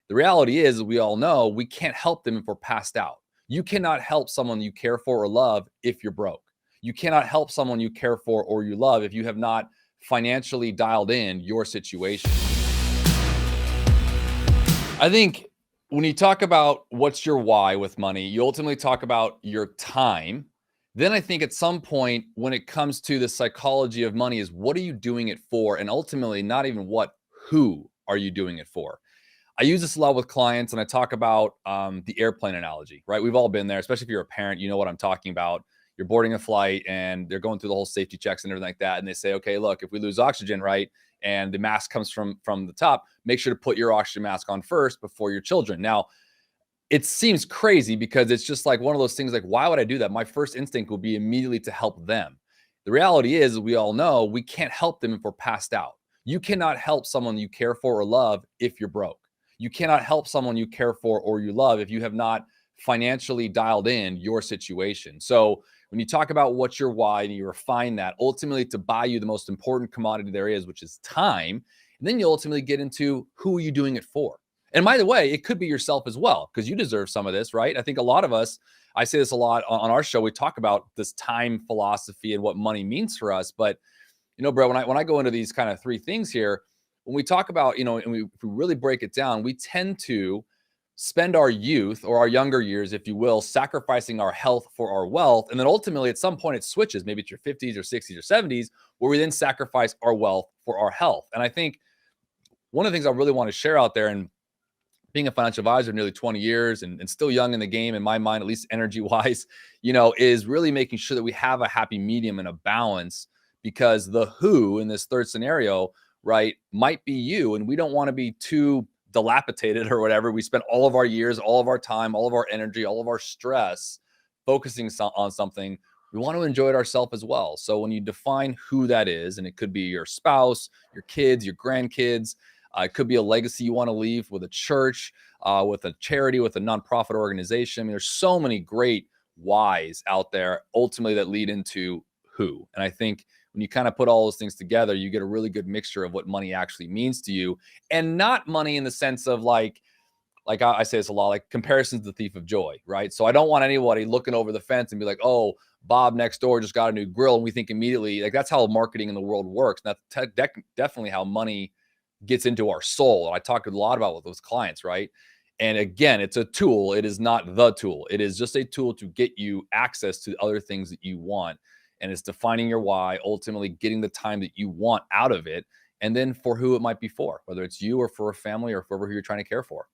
The reality is, we all know we can't help them if we're passed out. You cannot help someone you care for or love if you're broke. You cannot help someone you care for or you love if you have not financially dialed in your situation. I think when you talk about what's your why with money, you ultimately talk about your time. Then I think at some point, when it comes to the psychology of money, is what are you doing it for? And ultimately, not even who are you doing it for? I use this a lot with clients, and I talk about the airplane analogy, right? We've all been there, especially if you're a parent, you know what I'm talking about. You're boarding a flight and they're going through the whole safety checks and everything like that. And they say, okay, look, if we lose oxygen, right, and the mask comes from the top, make sure to put your oxygen mask on first before your children. Now, it seems crazy because it's just like one of those things like, why would I do that? My first instinct will be immediately to help them. The reality is, we all know we can't help them if we're passed out. You cannot help someone you care for or love if you're broke. You cannot help someone you care for or you love if you have not financially dialed in your situation. So when you talk about what's your why and you refine that ultimately to buy you the most important commodity there is, which is time, and then you ultimately get into who are you doing it for? And by the way, it could be yourself as well, because you deserve some of this, right? I think a lot of us, I say this a lot on our show, we talk about this time philosophy and what money means for us. But, bro, when I go into these kind of three things here, when we talk about, and if we really break it down, we tend to spend our youth or our younger years, if you will, sacrificing our health for our wealth. And then ultimately, at some point, it switches. Maybe it's your 50s or 60s or 70s, where we then sacrifice our wealth for our health. And I think one of the things I really want to share out there, and being a financial advisor nearly 20 years and still young in the game, in my mind, at least energy wise, is really making sure that we have a happy medium and a balance, because the who in this third scenario, right, might be you. And we don't want to be too dilapidated or whatever. We spend all of our years, all of our time, all of our energy, all of our stress focusing on something. We want to enjoy it ourselves as well. So when you define who that is, and it could be your spouse, your kids, your grandkids, it could be a legacy you want to leave with a church, with a charity, with a nonprofit organization. I mean, there's so many great whys out there ultimately that lead into who. And I think when you kind of put all those things together, you get a really good mixture of what money actually means to you, and not money in the sense of like I say this a lot, like comparison's the thief of joy, right? So I don't want anybody looking over the fence and be like, oh, Bob next door just got a new grill. And we think immediately, like, that's how marketing in the world works. And that's definitely how money gets into our soul. I talk a lot about with those clients, right? And again, it's a tool. It is not the tool. It is just a tool to get you access to other things that you want. And it's defining your why, ultimately getting the time that you want out of it, and then for who it might be for, whether it's you or for a family or for whoever you're trying to care for.